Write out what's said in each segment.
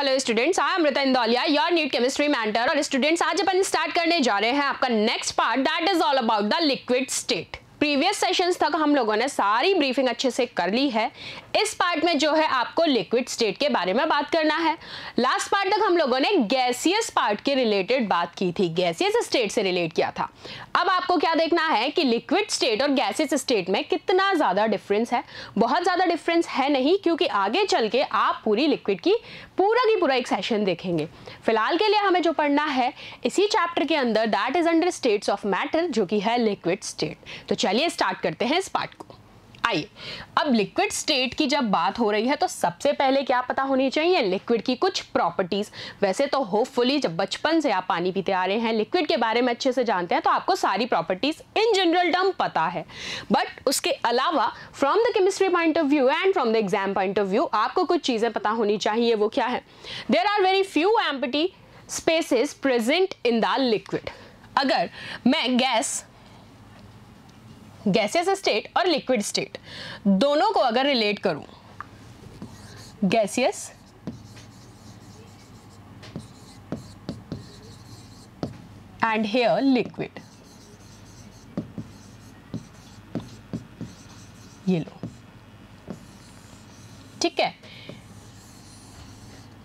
Hello students, I am Amrita Indoliya, your NEET chemistry mentor. और students, आज अपन स्टार्ट करने जा रहे हैं आपका next part, that is all about the liquid state. Previous sessions तक हम लोगों ने सारी ब्रीफिंग अच्छे से कर ली है। इस पार्ट में जो है आपको लिक्विड स्टेट के बारे में बात करना है। लास्ट पार्ट तक हम लोगों ने गैसियस पार्ट के रिलेटेड बात की थी, गैसियस स्टेट से रिलेट किया था। अब आपको क्या देखना है कि लिक्विड स्टेट और गैसियस स्टेट में कितना ज्यादा डिफरेंस है। बहुत ज्यादा डिफरेंस है नहीं, क्योंकि आगे चल के आप पूरी लिक्विड की पूरा एक सेशन देखेंगे। फिलहाल के लिए हमें जो पढ़ना है इसी चैप्टर के अंदर, that is under states of matter, जो कि है लिक्विड स्टेट। तो चलिए स्टार्ट करते हैं इस पार्ट को। आइए, अब लिक्विड स्टेट की जब बात हो रही है तो सबसे पहले क्या पता होनी चाहिए, लिक्विड की कुछ प्रॉपर्टीज। वैसे तो होपफुली जब बचपन से आप पानी पीते आ रहे हैं, लिक्विड के बारे में अच्छे से जानते हैं, तो आपको सारी प्रॉपर्टीज इन जनरल टर्म पता है। बट उसके अलावा from the chemistry point of view and from the exam point of view आपको कुछ चीजें पता होनी चाहिए। वो क्या है? There are very few empty spaces present in the liquid. अगर मैं गैसियस स्टेट और लिक्विड स्टेट दोनों को अगर रिलेट करूं, गैसियस एंड हियर लिक्विड, ये लो, ठीक है।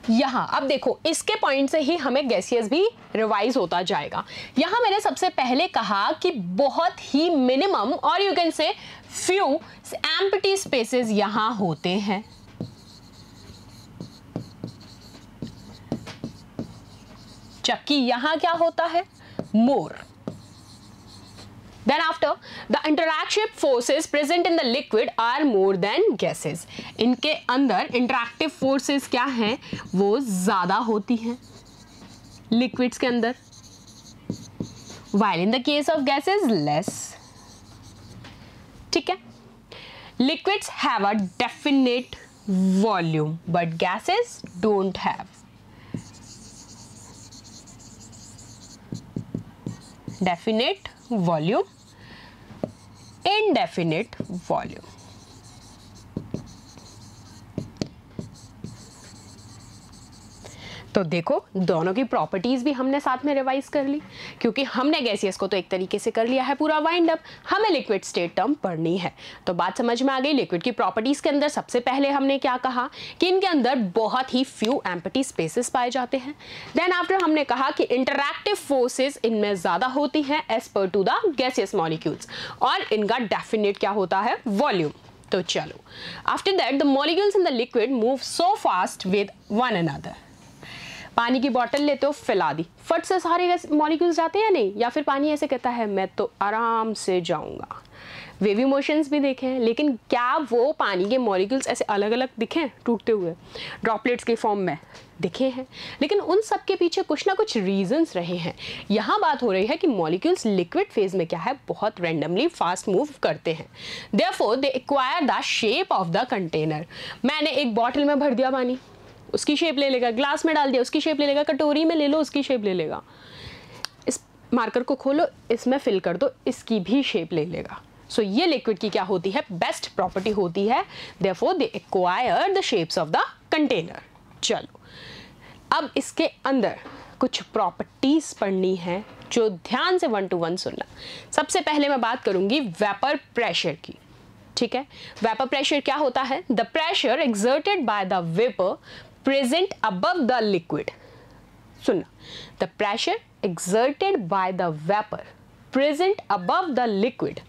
यहां अब देखो, इसके पॉइंट से ही हमें गैसियस भी रिवाइज होता जाएगा। यहां मैंने सबसे पहले कहा कि बहुत ही मिनिमम और यू कैन से फ्यू एम्प्टी स्पेसेस यहां होते हैं। जबकि यहां क्या होता है? मोर। Then after, the interaction forces present in the liquid are more than gases. इनके अंदर इंटरैक्टिव फोर्सेस क्या हैं? वो ज्यादा होती हैं लिक्विड्स के अंदर, while in the case of gases less. ठीक है? Liquids have a definite volume, but gases don't have. Definite volume, indefinite volume. तो देखो, दोनों की प्रॉपर्टीज भी हमने साथ में रिवाइज कर ली, क्योंकि हमने गैसियस को तो एक तरीके से कर लिया है पूरा वाइंड अप, हमें लिक्विड स्टेट टर्म पढ़नी है। तो बात समझ में आ गई। लिक्विड की प्रॉपर्टीज के अंदर सबसे पहले हमने क्या कहा कि इनके अंदर बहुत ही फ्यू एम्प्टी स्पेसेस पाए जाते हैं। देन आफ्टर हमने कहा कि इंटरैक्टिव फोर्सेस इनमें ज्यादा होती हैं as per to the gaseous molecules, और इनका डेफिनेट क्या होता है? वॉल्यूम। तो चलो, after that the molecules in the liquid move so fast with one another. पानी की बोतल लेते हो, फैला दी, फट से सारे मॉलिक्यूल्स जाते हैं या नहीं? या फिर पानी ऐसे कहता है मैं तो आराम से जाऊंगा? वेवी मोशंस भी देखे हैं, लेकिन क्या वो पानी के मॉलिक्यूल्स ऐसे अलग अलग दिखे हैं टूटते हुए? ड्रॉपलेट्स के फॉर्म में दिखे हैं, लेकिन उन सब के पीछे कुछ ना कुछ रीजंस रहे हैं। यहाँ बात हो रही है कि मॉलिक्यूल्स लिक्विड फेज में क्या है, बहुत रैंडमली फास्ट मूव करते हैं। Therefore they acquire the shape of the container. मैंने एक बॉटल में भर दिया पानी, उसकी शेप ले लेगा। ग्लास में डाल दिया, उसकी शेप ले लेगा। कटोरी में ले लो, उसकी शेप ले लेगा। इस मार्कर को खोलो, इसमें फिल कर दो, इसकी भी शेप ले लेगा। सो ये लिक्विड की क्या होती है? बेस्ट प्रॉपर्टी होती है। Therefore they acquire the shapes of the container. चलो, अब इसके अंदर कुछ प्रॉपर्टीज पढ़नी है, जो ध्यान से 1 to 1 सुनना। सबसे पहले मैं बात करूंगी वेपर प्रेशर की। ठीक है, वेपर प्रेशर क्या होता है? The pressure exerted by the vapour present above the liquid. सुनना, the pressure exerted by the vapor present above the liquid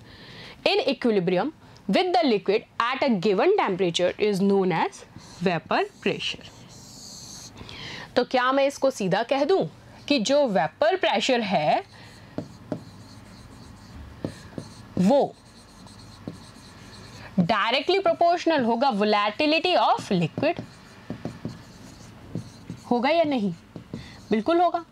in equilibrium with the liquid at a given temperature is known as vapor pressure. तो क्या मैं इसको सीधा कह दूं कि जो वेपर प्रेशर है वो डायरेक्टली प्रोपोर्शनल होगा वोलेटिलिटी ऑफ लिक्विड? होगा या नहीं? बिल्कुल होगा।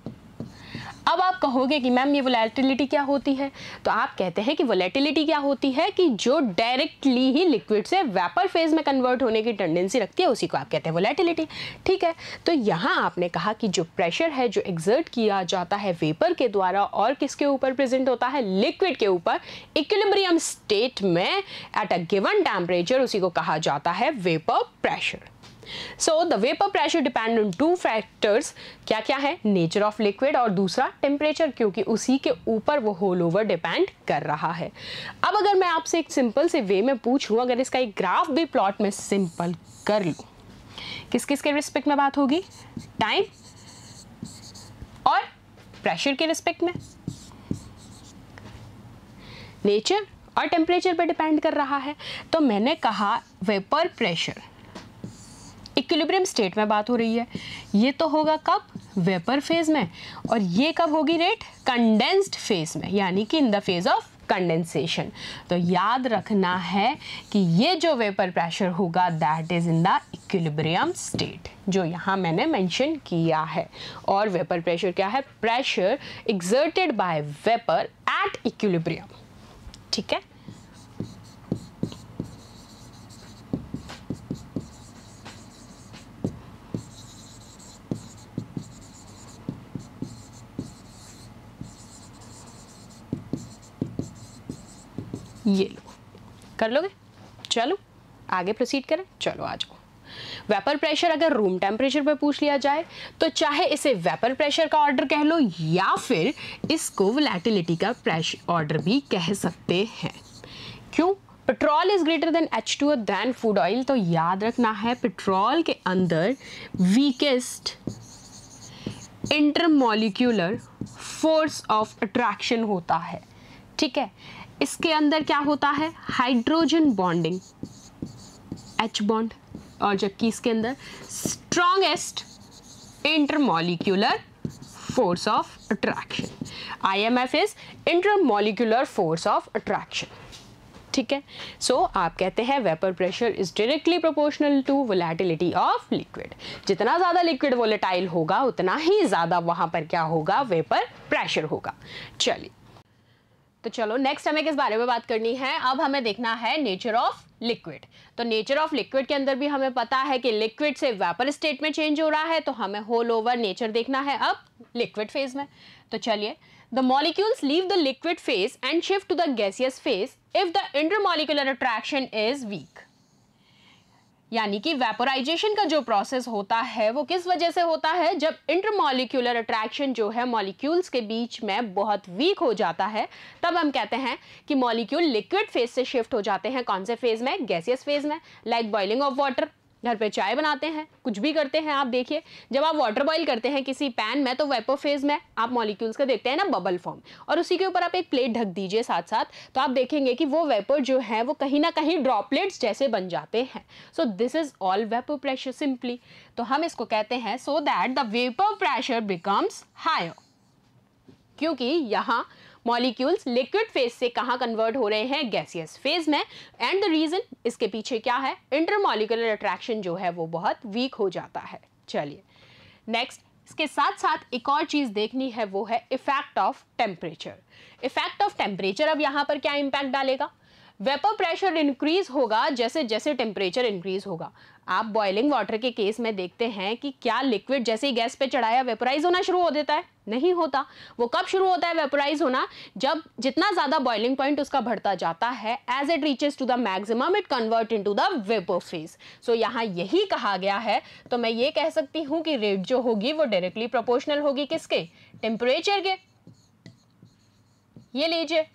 अब आप कहोगे कि मैम ये वोलेटिलिटी क्या होती है? तो आप कहते हैं कि वोलेटिलिटी क्या होती है कि जो डायरेक्टली ही लिक्विड से वेपर फेज में कन्वर्ट होने की टेंडेंसी रखती है, उसी को आप कहते हैं वोलेटिलिटी। ठीक है, तो यहाँ आपने कहा कि जो प्रेशर है जो एक्सर्ट किया जाता है वेपर के द्वारा और किसके ऊपर प्रेजेंट होता है? लिक्विड के ऊपर, इक्विलिब्रियम स्टेट में एट अ गिवन टेम्परेचर, उसी को कहा जाता है vapour pressure. So the vapour pressure depend on two factors, क्या क्या है, नेचर ऑफ लिक्विड और दूसरा टेम्परेचर, क्योंकि उसी के ऊपर वो होल ओवर डिपेंड कर रहा है। अब अगर मैं आपसे एक सिंपल से वे में पूछूं, अगर इसका एक ग्राफ भी प्लॉट में सिंपल कर लूं, किस किस के रिस्पेक्ट में बात होगी, टाइम और प्रेशर के रिस्पेक्ट में, नेचर और टेम्परेचर पे डिपेंड कर रहा है। तो मैंने कहा वेपर प्रेशर इक्विलिब्रियम स्टेट में बात हो रही है, ये तो होगा कब, वेपर फेज में, और ये कब होगी रेट, कंडेंस्ड फेज में, यानी कि in the phase of condensation. तो याद रखना है कि ये जो वेपर प्रेशर होगा that is in the equilibrium state, जो यहाँ मैंने मेंशन किया है। और वेपर प्रेशर क्या है, pressure exerted by vapour at equilibrium, ठीक है। ये लो, कर लोगे, चलो आगे प्रोसीड करें, चलो आ जाओ। वेपर प्रेशर अगर रूम टेम्परेचर पे पूछ लिया जाए तो चाहे इसे वेपर प्रेशर का ऑर्डर कह लो या फिर इसको वोलेटिलिटी का प्रेशर ऑर्डर भी कह सकते हैं। क्यों, petrol is greater than H2O than food oil, तो याद रखना है पेट्रोल के अंदर weakest intermolecular force of attraction होता है, ठीक है। इसके अंदर क्या होता है, हाइड्रोजन बॉन्डिंग H बॉन्ड, और जबकि इसके अंदर strongest intermolecular force of attraction, IMF is intermolecular force of attraction, ठीक है। सो आप कहते हैं vapour pressure is directly proportional to volatility of liquid, जितना ज़्यादा लिक्विड वोलेटाइल होगा उतना ही ज़्यादा वहाँ पर क्या होगा, वेपर प्रेशर होगा। चलिए, तो चलो नेक्स्ट हमें किस बारे में बात करनी है, अब हमें देखना है नेचर ऑफ लिक्विड। तो नेचर ऑफ लिक्विड के अंदर भी हमें पता है कि लिक्विड से वेपर स्टेट में चेंज हो रहा है, तो हमें होल ओवर नेचर देखना है अब लिक्विड फेज में। तो चलिए, the molecules leave the liquid phase and shift to the gaseous phase if the intermolecular attraction is weak, यानी कि वेपोराइजेशन का जो प्रोसेस होता है वो किस वजह से होता है, जब इंटरमॉलिक्यूलर अट्रैक्शन जो है मॉलिक्यूल्स के बीच में बहुत वीक हो जाता है, तब हम कहते हैं कि मॉलिक्यूल लिक्विड फेज से शिफ्ट हो जाते हैं कौन से फेज में, गैसियस फेज में। लाइक बॉइलिंग ऑफ वाटर, घर पे चाय बनाते हैं, कुछ भी करते हैं आप देखिए, जब आप वाटर बॉईल करते हैं किसी पैन में तो वेपर फेज में आप मॉलिक्यूल्स का देखते हैं ना बबल फॉर्म, और उसी के ऊपर आप एक प्लेट ढक दीजिए साथ साथ, तो आप देखेंगे कि वो वेपर जो है वो कहीं ना कहीं ड्रॉपलेट्स जैसे बन जाते हैं। So this is all vapour pressure simply. तो हम इसको कहते हैं so that the vapour pressure becomes higher, क्योंकि यहाँ मॉलिक्यूल्स लिक्विड फेज से कहाँ कन्वर्ट हो रहे हैं, गैसियस फेज में। एंड द रीजन इसके पीछे क्या है, इंटरमॉलिक्यूलर अट्रैक्शन जो है वो बहुत वीक हो जाता है। चलिए नेक्स्ट, इसके साथ साथ एक और चीज देखनी है, वो है effect of temperature. Effect of temperature अब यहाँ पर क्या इम्पैक्ट डालेगा, वेपर प्रेशर इंक्रीज होगा जैसे जैसे टेम्परेचर इंक्रीज होगा। आप बॉइलिंग वाटर के केस में देखते हैं कि क्या लिक्विड जैसे ही गैस पे चढ़ाया वेपराइज होना शुरू हो देता है, नहीं होता। वो कब शुरू होता है वेपराइज होना, जब जितना ज्यादा बॉइलिंग पॉइंट उसका बढ़ता जाता है, as it reaches to the maximum it convert into the vapour phase. So यहाँ यही कहा गया है, तो मैं ये कह सकती हूँ कि रेट जो होगी वो डायरेक्टली प्रोपोर्शनल होगी किसके, टेम्परेचर के। ये लीजिए,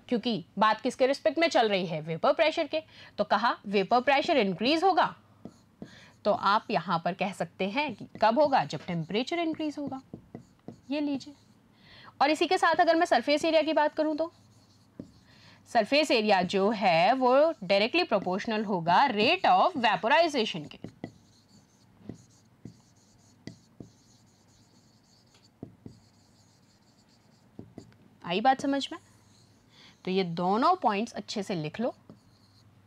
क्योंकि बात किसके रिस्पेक्ट में चल रही है, वेपर प्रेशर के, तो कहा वेपर प्रेशर इंक्रीज होगा, तो आप यहां पर कह सकते हैं कि कब होगा, जब टेम्परेचर इंक्रीज होगा। ये लीजिए, और इसी के साथ अगर मैं सरफेस एरिया की बात करूं तो सरफेस एरिया जो है वो डायरेक्टली प्रोपोर्शनल होगा रेट ऑफ वेपोराइजेशन के। आई बात समझ में? तो ये दोनों पॉइंट्स अच्छे से लिख लो,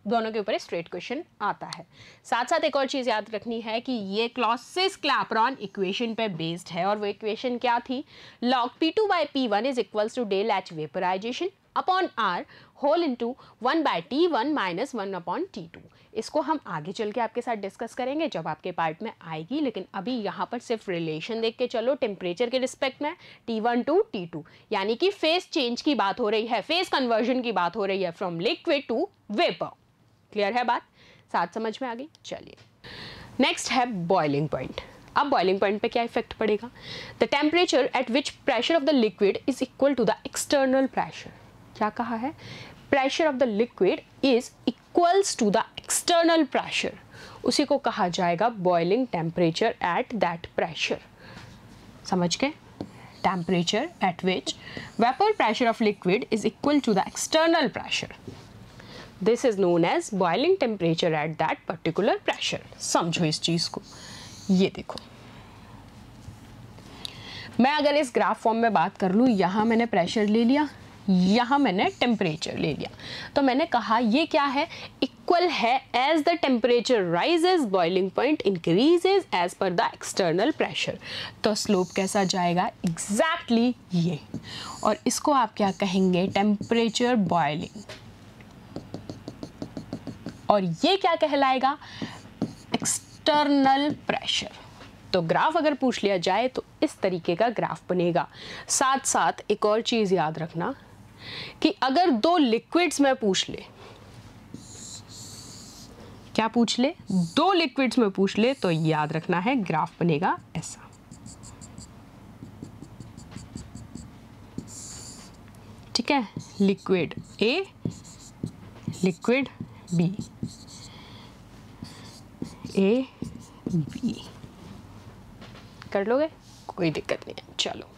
दोनों के ऊपर स्ट्रेट क्वेश्चन आता है। साथ साथ एक और चीज़ याद रखनी है कि ये क्लॉसियस-क्लैपेरॉन इक्वेशन पे बेस्ड है, और वो इक्वेशन क्या थी, log P2 by P1 is equals to del H vaporization upon R whole into 1/T1 minus 1/T2। इसको हम आगे चल के आपके साथ डिस्कस करेंगे जब आपके पार्ट में आएगी, लेकिन अभी यहाँ पर सिर्फ रिलेशन देख के चलो टेम्परेचर के रिस्पेक्ट में T1 टू T2, यानी कि फेज चेंज की बात हो रही है, फेज कन्वर्जन की बात हो रही है from liquid to vapour. Clear है बात? साथ समझ में आ गई? चलिए नेक्स्ट है बॉइलिंग पॉइंट। अब बॉइलिंग पॉइंट पे क्या इफेक्ट पड़ेगा? The temperature at which pressure of the liquid is equal to the external pressure. क्या कहा है? Pressure of the liquid is equals to the external pressure, उसी को कहा जाएगा boiling temperature at that pressure. समझ गए? Temperature at which vapour pressure of liquid is equal to the external pressure, this is known as boiling temperature at that particular pressure. समझो इस चीज को। ये देखो, मैं अगर इस ग्राफ फॉर्म में बात कर लूँ, यहाँ मैंने प्रेशर ले लिया, यहाँ मैंने टेम्परेचर ले लिया, तो मैंने कहा ये क्या है? इक्वल है as the temperature rises boiling point increases as per the external pressure. तो स्लोप कैसा जाएगा? एग्जैक्टली ये, और इसको आप क्या कहेंगे? Temperature boiling. और ये क्या कहलाएगा? External pressure. तो ग्राफ अगर पूछ लिया जाए तो इस तरीके का ग्राफ बनेगा। साथ साथ एक और चीज याद रखना कि अगर दो लिक्विड्स में पूछ ले, क्या पूछ ले? दो लिक्विड्स में पूछ ले, तो याद रखना है ग्राफ बनेगा ऐसा। ठीक है? Liquid A, liquid B, A B. कर लोगे? कोई दिक्कत नहीं है। चलो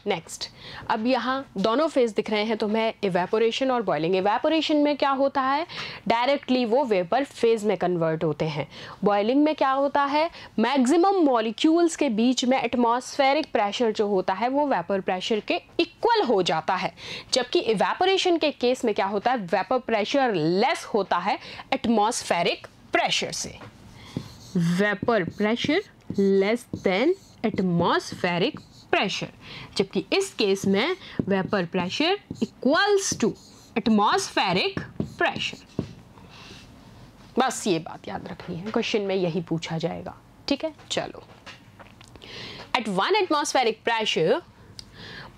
नेक्स्ट, अब यहाँ दोनों फेज दिख रहे हैं, तो मैं इवेपोरेशन और बॉइलिंग। इवेपोरेशन में क्या होता है? डायरेक्टली वो वेपर फेज में कन्वर्ट होते हैं। बॉइलिंग में क्या होता है? मैक्सिमम मॉलिक्यूल्स के बीच में एटमॉस्फेरिक प्रेशर जो होता है वो वेपर प्रेशर के इक्वल हो जाता है, जबकि इवेपोरेशन के केस में क्या होता है? वेपर प्रेशर लेस होता है एटमॉस्फेरिक प्रेशर से। Vapour pressure less than atmospheric pressure, जबकि इस केस में vapour pressure equals to atmospheric pressure. बस ये बात याद रखनी है, क्वेश्चन में यही पूछा जाएगा। ठीक है? चलो, at 1 atmospheric pressure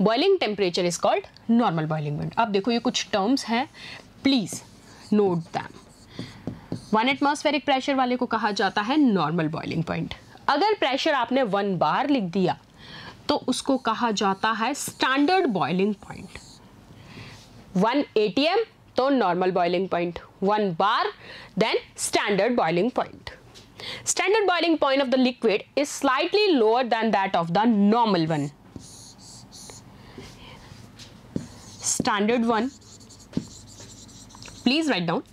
boiling temperature is called normal boiling point. अब देखो ये कुछ टर्म्स हैं, please note them. 1 atmospheric pressure वाले को कहा जाता है नॉर्मल बॉइलिंग पॉइंट। अगर प्रेशर आपने 1 बार लिख दिया तो उसको कहा जाता है स्टैंडर्ड बॉइलिंग पॉइंट। 1 ATM तो normal boiling point, 1 bar then standard boiling point. Standard boiling point of the liquid is slightly lower than that of the normal one. Standard one, please write down,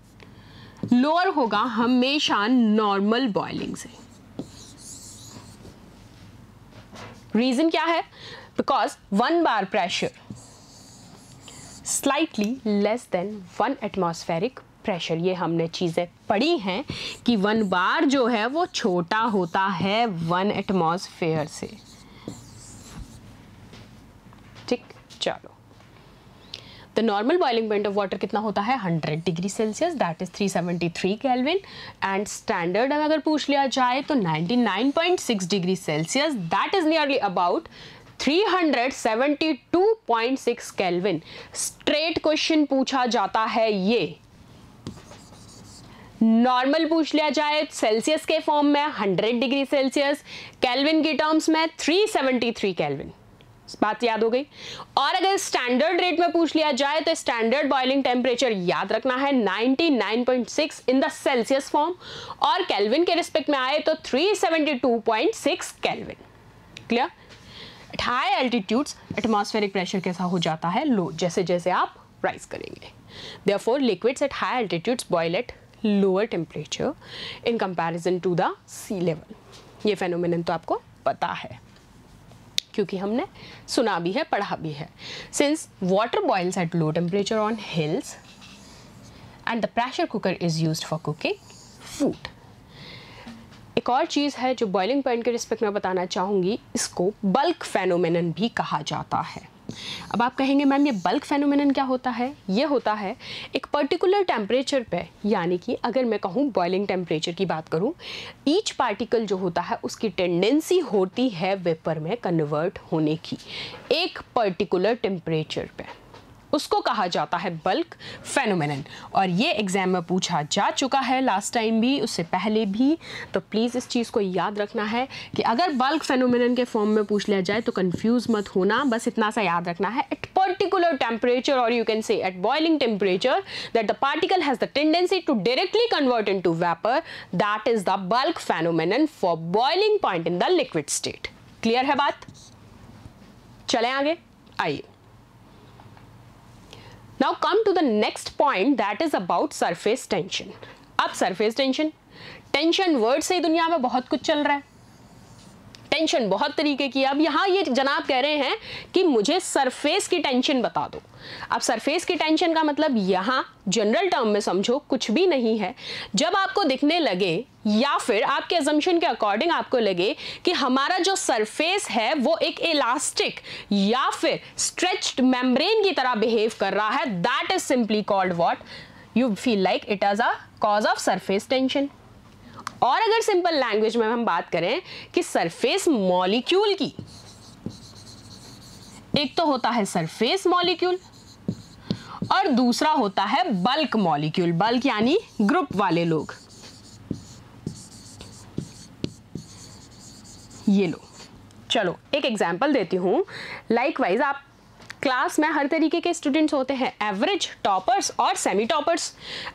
lower होगा हमेशा normal boiling से। Reason क्या है? Because 1 bar pressure slightly less than 1 atmospheric pressure. ये हमने चीजें पढ़ी हैं कि 1 बार जो है वो छोटा होता है 1 एटमॉस्फेयर से। ठीक, चलो। The normal boiling point of water कितना होता है? 100 degree Celsius, that is 373 kelvin. And standard अगर पूछ लिया जाए तो 99.6 degree Celsius, that is nearly about 372.6 kelvin. Straight question पूछा जाता है ये। नॉर्मल पूछ लिया जाए सेल्सियस के फॉर्म में 100 डिग्री सेल्सियस, केल्विन की टर्म्स में 373 केल्विन। बात याद हो गई। और अगर स्टैंडर्ड रेट में पूछ लिया जाए तो स्टैंडर्ड बॉइलिंग टेम्परेचर याद रखना है 99.6 इन द सेल्सियस फॉर्म, और केल्विन के रिस्पेक्ट में आए तो 372.6 kelvin. Clear? Eight high altitudes atmospheric pressure कैसा हो जाता है? लो, जैसे जैसे आप राइज करेंगे। Therefore liquids at high altitudes boil at lower temperature in comparison to the sea level. ये फेनोमेनन तो आपको पता है क्योंकि हमने सुना भी है, पढ़ा भी है। Since water boils at low temperature on hills and the pressure cooker is used for cooking food. एक और चीज़ है जो बॉइलिंग पॉइंट के रिस्पेक्ट में बताना चाहूँगी, इसको बल्क फेनोमेनन भी कहा जाता है। अब आप कहेंगे मैम ये बल्क फेनोमेनन क्या होता है? ये होता है एक पर्टिकुलर टेम्परेचर पे, यानी कि अगर मैं कहूँ बॉइलिंग टेम्परेचर की बात करूँ, ईच पार्टिकल जो होता है उसकी टेंडेंसी होती है वेपर में कन्वर्ट होने की एक पर्टिकुलर टेम्परेचर पे, उसको कहा जाता है बल्क फेनोमेनन। और ये एग्जाम में पूछा जा चुका है लास्ट टाइम भी, उससे पहले भी, तो प्लीज़ इस चीज़ को याद रखना है कि अगर बल्क फेनोमेनन के फॉर्म में पूछ लिया जाए तो कंफ्यूज मत होना, बस इतना सा याद रखना है, एट पर्टिकुलर टेम्परेचर और you can say at boiling temperature that the particle has the tendency to directly convert into vapour, that is the bulk phenomenon for boiling point in the liquid state. Clear है बात? चलें आगे, आइए। Now come to the next point, that is about surface tension. अब surface tension, tension word से ही दुनिया में बहुत कुछ चल रहा है, टेंशन बहुत तरीके की। अब यहाँ ये जनाब कह रहे हैं कि मुझे सरफेस की टेंशन बता दो। अब सरफेस की टेंशन का मतलब यहाँ जनरल टर्म में समझो कुछ भी नहीं है, जब आपको दिखने लगे या फिर आपके अजम्पशन के अकॉर्डिंग आपको लगे कि हमारा जो सरफेस है वो एक इलास्टिक या फिर स्ट्रेच्ड मेम्ब्रेन की तरह बिहेव कर रहा है, that is simply called what, you feel like it is a cause of surface tension. और अगर सिंपल लैंग्वेज में हम बात करें कि सरफेस मॉलिक्यूल की, एक तो होता है सरफेस मॉलिक्यूल और दूसरा होता है बल्क मॉलिक्यूल। बल्क यानी ग्रुप वाले लोग। ये लो, चलो एक एग्जांपल देती हूं। लाइकवाइज आप क्लास में हर तरीके के स्टूडेंट्स होते हैं, एवरेज, टॉपर्स और सेमी टॉपर्स।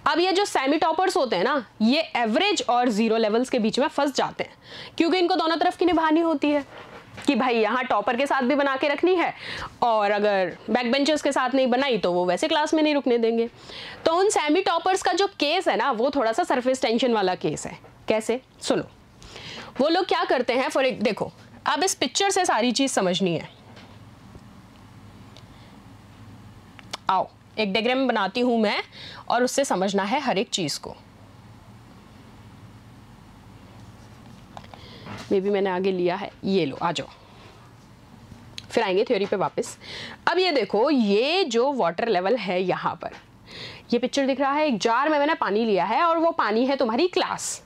अब ये जो सेमी टॉपर्स होते हैं ना, ये एवरेज और जीरो लेवल्स के बीच में फंस जाते हैं, क्योंकि इनको दोनों तरफ की निभानी होती है कि भाई यहाँ टॉपर के साथ भी बना के रखनी है, और अगर बैक बेंचर्स के साथ नहीं बनाई तो वो वैसे क्लास में नहीं रुकने देंगे। तो उन सेमी टॉपर्स का जो केस है ना, वो थोड़ा सा सरफेस टेंशन वाला केस है। कैसे? सुनो, वो लोग क्या करते हैं, फॉर एक देखो, अब इस पिक्चर से सारी चीज समझनी है। आओ एक डायग्राम बनाती हूं मैं और उससे समझना है हर एक चीज को। मे बी मैंने आगे लिया है, ये लो, आ जाओ, फिर आएंगे थ्योरी पे वापस। अब ये देखो, ये जो वाटर लेवल है यहाँ पर, ये पिक्चर दिख रहा है, एक जार में मैंने पानी लिया है और वो पानी है तुम्हारी क्लास।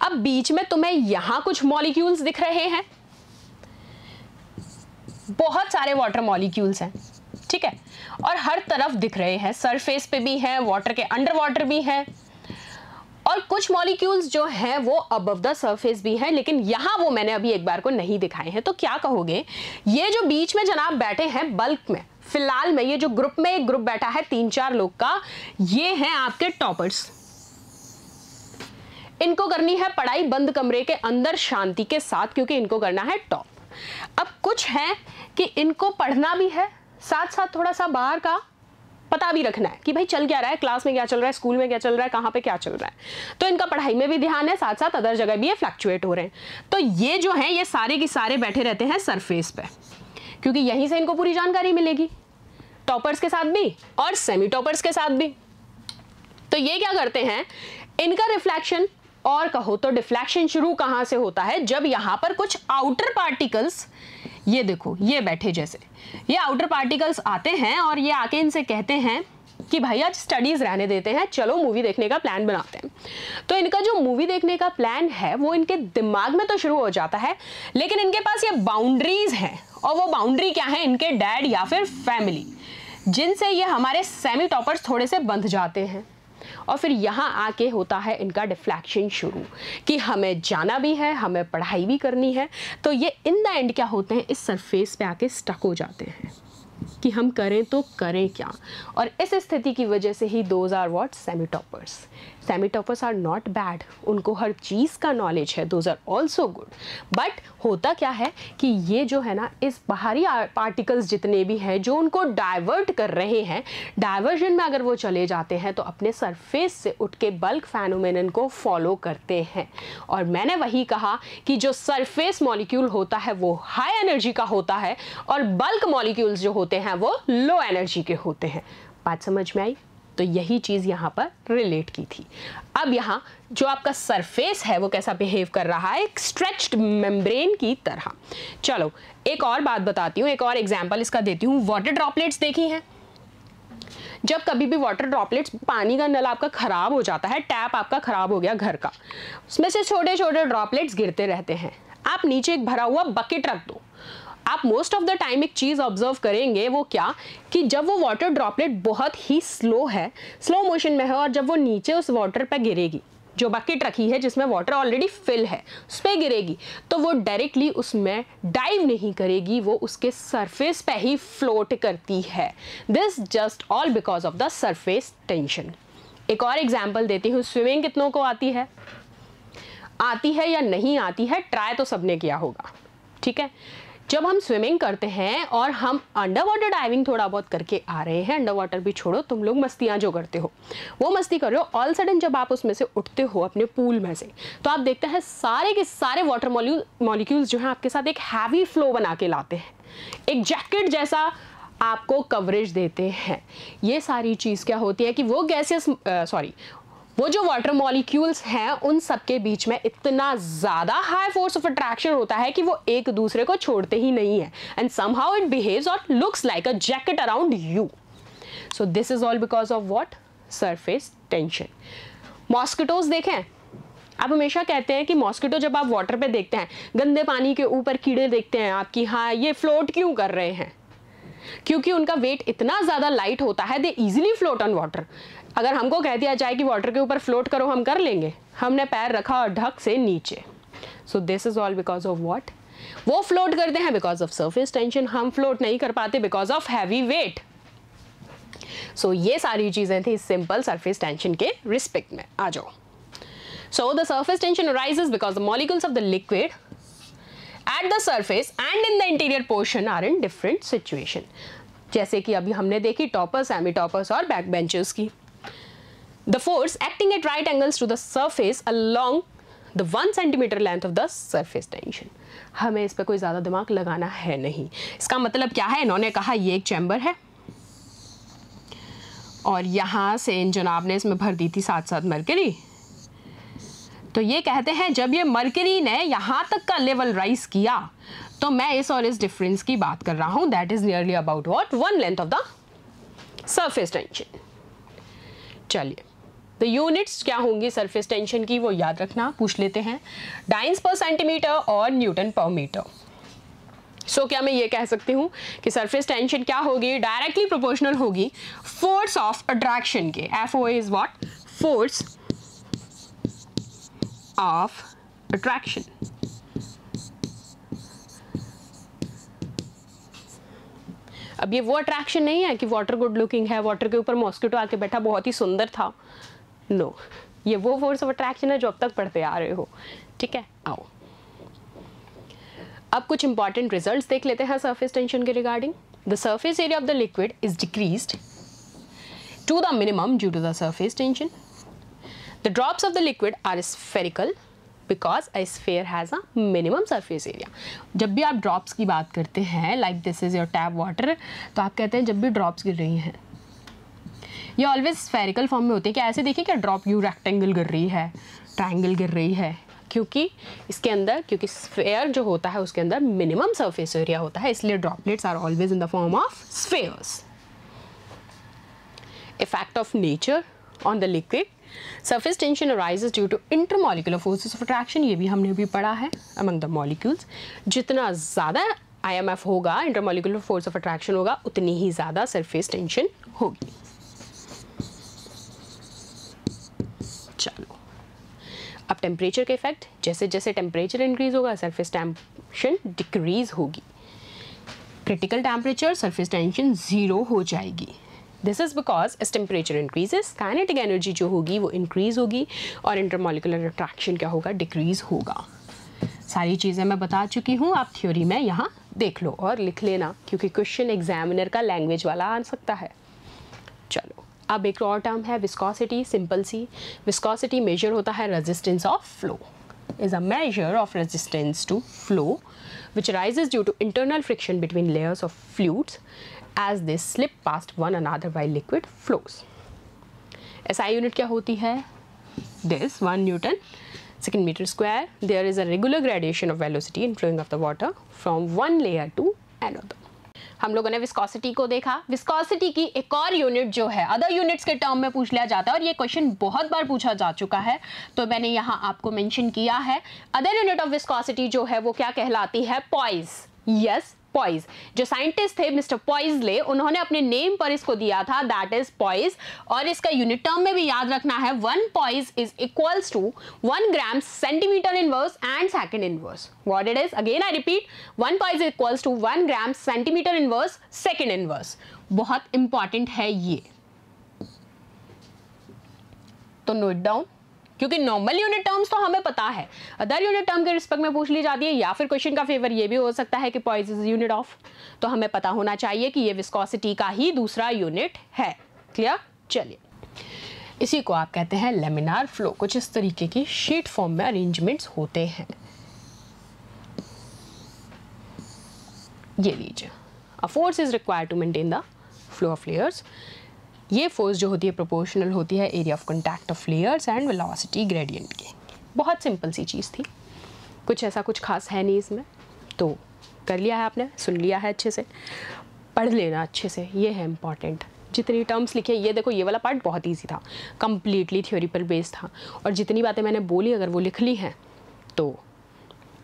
अब बीच में तुम्हें यहां कुछ मॉलिक्यूल्स दिख रहे हैं, बहुत सारे वाटर मॉलिक्यूल्स हैं, ठीक है, और हर तरफ दिख रहे हैं, सरफेस पे भी है, वाटर के अंडर वाटर भी है, और कुछ मॉलिक्यूल्स जो हैं वो अबव द सरफेस भी हैं, लेकिन यहां वो मैंने अभी एक बार को नहीं दिखाए हैं। तो क्या कहोगे, ये जो बीच में जनाब बैठे हैं बल्क में, फिलहाल में ये जो ग्रुप में एक ग्रुप बैठा है 3-4 लोग का, ये हैं आपके टॉपर्स। इनको करनी है पढ़ाई बंद कमरे के अंदर शांति के साथ, क्योंकि इनको करना है टॉप। अब कुछ है कि इनको पढ़ना भी है, साथ साथ थोड़ा सा बाहर का पता भी रखना है कि भाई चल क्या रहा है, क्लास में क्या चल रहा है, स्कूल में क्या चल रहा है, कहाँ पे क्या चल रहा है। तो इनका पढ़ाई में भी ध्यान है, साथ साथ अदर जगह भी ये फ्लक्चुएट हो रहे हैं। तो ये जो है ये सारे के सारे बैठे रहते हैं सरफेस पे, क्योंकि यहीं से इनको पूरी जानकारी मिलेगी, टॉपर्स के साथ भी और सेमी टॉपर्स के साथ भी। तो ये क्या करते हैं, इनका रिफ्लेक्शन और कहो तो डिफ्लेक्शन शुरू कहां से होता है, जब यहां पर कुछ आउटर पार्टिकल्स, ये देखो ये बैठे जैसे, ये आउटर पार्टिकल्स आते हैं और ये आके इनसे कहते हैं कि भाई आज स्टडीज रहने देते हैं, चलो मूवी देखने का प्लान बनाते हैं। तो इनका जो मूवी देखने का प्लान है वो इनके दिमाग में तो शुरू हो जाता है, लेकिन इनके पास ये बाउंड्रीज हैं, और वो बाउंड्री क्या है, इनके डैड या फिर फैमिली, जिनसे ये हमारे सेमी टॉपर्स थोड़े से बंध जाते हैं। और फिर यहाँ आके होता है इनका डिफ्लेक्शन शुरू, कि हमें जाना भी है, हमें पढ़ाई भी करनी है। तो ये इन द एंड क्या होते हैं, इस सरफेस पे आके स्टक हो जाते हैं कि हम करें तो करें क्या। और इस स्थिति की वजह से ही those are what, semi toppers. Semi toppers are not bad, उनको हर चीज़ का नॉलेज है, those are also good. But होता क्या है कि ये जो है ना, इस बाहरी पार्टिकल्स जितने भी हैं जो उनको डाइवर्ट कर रहे हैं, डाइवर्जन में अगर वो चले जाते हैं तो अपने सरफेस से उठ के बल्क फेनोमेनन को फॉलो करते हैं। और मैंने वही कहा कि जो सरफेस मॉलिक्यूल होता है वो हाई एनर्जी का होता है, और बल्क मॉलिक्यूल्स जो होते हैं वो लो एनर्जी के होते हैं। बात समझ में आई? तो यही चीज़ यहाँ पर रिलेट की थी। अब यहाँ जो आपका सरफेस है वो कैसा बिहेव कर रहा है, एक स्ट्रेच्ड मेम्ब्रेन की तरह। चलो एक और बात बताती हूँ, एक और एग्जाम्पल इसका देती हूँ। वाटर ड्रॉपलेट्स देखी हैं? जब कभी भी वाटर ड्रॉपलेट्स, पानी का नल आपका ख़राब हो जाता है, टैप आपका ख़राब हो गया घर का, उसमें से छोटे छोटे ड्रॉपलेट्स गिरते रहते हैं। आप नीचे एक भरा हुआ बकेट रख दो, आप मोस्ट ऑफ द टाइम एक चीज़ ऑब्जर्व करेंगे, वो क्या कि जब वो वाटर ड्रॉपलेट बहुत ही स्लो है, स्लो मोशन में है, और जब वो नीचे उस वाटर पे गिरेगी, जो बकेट रखी है जिसमें वाटर ऑलरेडी फिल है उस पर गिरेगी, तो वो डायरेक्टली उसमें डाइव नहीं करेगी, वो उसके सरफेस पे ही फ्लोट करती है। This just all because of the surface tension. एक और एग्जाम्पल देती हूँ। स्विमिंग कितनों को आती है? आती है या नहीं आती है? ट्राई तो सबने किया होगा, ठीक है। जब हम स्विमिंग करते हैं और हम अंडर वाटर डाइविंग थोड़ा बहुत करके आ रहे हैं, अंडर वाटर भी छोड़ो, तुम लोग मस्तियाँ जो करते हो वो मस्ती कर रहे हो, ऑल सडन जब आप उसमें से उठते हो अपने पूल में से, तो आप देखते हैं सारे के सारे वाटर मॉलिक्यूल्स जो हैं आपके साथ एक हैवी फ्लो बना के लाते हैं, एक जैकेट जैसा आपको कवरेज देते हैं। ये सारी चीज़ क्या होती है कि वो गैसेस वो जो वाटर मॉलिक्यूल्स हैं उन सब के बीच में इतना ज़्यादा हाई फोर्स ऑफ अट्रैक्शन होता है कि वो एक दूसरे को छोड़ते ही नहीं है, एंड समहाउ इट बिहेव्स और looks like a jacket around you. So this is all because of what? Surface tension. Mosquitoes देखें, आप हमेशा कहते हैं कि मॉस्किटो जब आप वाटर पे देखते हैं, गंदे पानी के ऊपर कीड़े देखते हैं आपकी, हाँ ये फ्लोट क्यों कर रहे हैं? क्योंकि उनका वेट इतना ज़्यादा लाइट होता है, they easily float on water. अगर हमको कह दिया जाए कि वाटर के ऊपर फ्लोट करो, हम कर लेंगे? हमने पैर रखा और ढक से नीचे। सो this is all because of what? वो फ्लोट करते हैं बिकॉज ऑफ सरफेस टेंशन, हम फ्लोट नहीं कर पाते बिकॉज ऑफ हैवी वेट। सो ये सारी चीज़ें थी सिंपल सरफेस टेंशन के रिस्पेक्ट में। आ जाओ। So the surface tension arises because the molecules of the liquid at the surface and in the interior portion are in different situation। जैसे कि अभी हमने देखी टॉपर्स, सेमी टॉपर्स और बैक बेंचर्स की। The force acting at right angles to the surface along the 1 centimeter length of the surface tension। हमें इस पर कोई ज़्यादा दिमाग लगाना है नहीं। इसका मतलब क्या है? इन्होंने कहा ये एक चैम्बर है और यहाँ से इन जनाब ने इसमें भर दी थी 7 मरकरी। तो ये कहते हैं जब ये मरकरी ने यहाँ तक का लेवल राइज किया, तो मैं इस और इस डिफरेंस की बात कर रहा हूँ, that is nearly about what? 1 length of the surface tension. चलिए, द यूनिट्स क्या होंगी सरफेस टेंशन की वो याद रखना, पूछ लेते हैं। डाइंस पर सेंटीमीटर और न्यूटन पर मीटर। सो क्या मैं ये कह सकती हूँ कि सरफेस टेंशन क्या होगी? डायरेक्टली प्रोपोर्शनल होगी फोर्स ऑफ अट्रैक्शन के। FOA is what? Force of attraction. अब ये वो अट्रैक्शन नहीं है कि वाटर गुड लुकिंग है, वाटर के ऊपर मॉस्किटो आके बैठा बहुत ही सुंदर था। नो, ये वो फोर्स ऑफ अट्रैक्शन है जो अब तक पढ़ते आ रहे हो, ठीक है। आओ अब कुछ इंपॉर्टेंट रिजल्ट्स देख लेते हैं सरफेस टेंशन के regarding. The surface area of the liquid is decreased to the minimum due to the surface tension. The drops of the liquid are spherical because a sphere has a minimum surface area। जब भी आप drops की बात करते हैं, like this is your tap water, तो आप कहते हैं जब भी ड्रॉप्स गिर रही हैं ये ऑलवेज स्फेरिकल फॉर्म में होते हैं। क्या ऐसे देखिए क्या ड्रॉप यू रेक्टेंगल गिर रही है, ट्राइंगल गिर रही है, क्योंकि इसके अंदर, क्योंकि स्फेयर जो होता है उसके अंदर मिनिमम सरफेस एरिया होता है, इसलिए droplets are always in the form of spheres. Effect of nature on the liquid. Surface tension arises due to intermolecular forces of attraction. ये भी हमने अभी पढ़ा है अमंग द मॉलिक्यूल्स। जितना ज़्यादा IMF होगा, इंटरमॉलिक्यूलर फोर्स ऑफ अट्रैक्शन होगा, उतनी ही ज़्यादा सरफेस टेंशन होगी। चलो अब टेम्परेचर के इफेक्ट। जैसे जैसे टेम्परेचर इंक्रीज होगा सरफेस टेंशन डिक्रीज होगी। क्रिटिकल टेम्परेचर सरफेस टेंशन 0 हो जाएगी। This is because as temperature increases kinetic energy जो होगी वो इंक्रीज होगी और इंटरमॉलिक्यूलर अट्रैक्शन क्या होगा? डिक्रीज होगा। सारी चीज़ें मैं बता चुकी हूँ, आप थ्योरी में यहाँ देख लो और लिख लेना, क्योंकि क्वेश्चन एग्जामिनर का लैंग्वेज वाला आ सकता है। चलो अब एक और टर्म है विस्कोसिटी। सिंपल सी, विस्कोसिटी मेजर होता है resistance of flow, is a measure of resistance to flow which arises due to internal friction between layers of fluids as they slip past one another while liquid flows। SI unit क्या होती है? This 1 newton second metre square. There is a regular gradation of velocity in flowing of the water from one layer to another. हम लोगों ने viscosity को देखा. Viscosity की एक और यूनिट जो है अदर यूनिट्स के टर्म में पूछ लिया जाता है और ये क्वेश्चन बहुत बार पूछा जा चुका है, तो मैंने यहाँ आपको मेंशन किया है. अदर यूनिट ऑफ विस्कोसिटी जो है वो क्या कहलाती है? पॉइज. Yes, poise. जो साइंटिस्ट थे मिस्टर पॉइजले, उन्होंने अपने नेम पर इसको दिया था, दैट इज पॉइज. और इसका यूनिट टर्म में भी याद रखना है, 1 poise is equals to 1 gram centimetre inverse and second inverse. What it is? Again I repeat, 1 poise equals to 1 gram centimetre inverse second inverse. बहुत इंपॉर्टेंट है ये, तो नोट डाउन, क्योंकि नॉर्मल यूनिट टर्म्स तो हमें पता है, अदर यूनिट टर्म के रिस्पेक्ट में पूछ ली जाती है, या फिर क्वेश्चन का फेवर ये भी हो सकता है कि पॉइज इज यूनिट ऑफ, तो हमें पता होना चाहिए कि ये विस्कोसिटी का ही दूसरा यूनिट है. क्लियर? चलिए, इसी को आप कहते हैं लेमिनार फ्लो. कुछ इस तरीके की शीट फॉर्म में अरेंजमेंट्स होते हैं. ये लीजिए, a force is required to maintain the flow of layers. ये फोर्स जो होती है प्रोपोर्शनल होती है area of contact of layers and velocity gradient की. बहुत सिंपल सी चीज़ थी, कुछ ऐसा कुछ खास है नहीं इसमें. तो कर लिया है आपने, सुन लिया है अच्छे से, पढ़ लेना अच्छे से, ये है इंपॉर्टेंट. जितनी टर्म्स लिखे, ये देखो ये वाला पार्ट बहुत ईजी था, कम्प्लीटली थ्योरी पर बेस्ड था, और जितनी बातें मैंने बोली अगर वो लिख ली हैं तो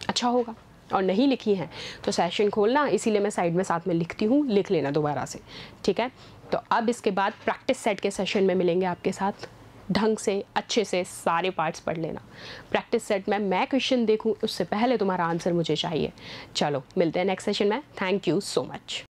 अच्छा होगा, और नहीं लिखी हैं तो सेशन खोलना, इसीलिए मैं साइड में साथ में लिखती हूँ, लिख लेना दोबारा से. ठीक है, तो अब इसके बाद प्रैक्टिस सेट के सेशन में मिलेंगे आपके साथ. ढंग से अच्छे से सारे पार्ट्स पढ़ लेना. प्रैक्टिस सेट में मैं क्वेश्चन देखूं उससे पहले तुम्हारा आंसर मुझे चाहिए. चलो मिलते हैं नेक्स्ट सेशन में. Thank you so much.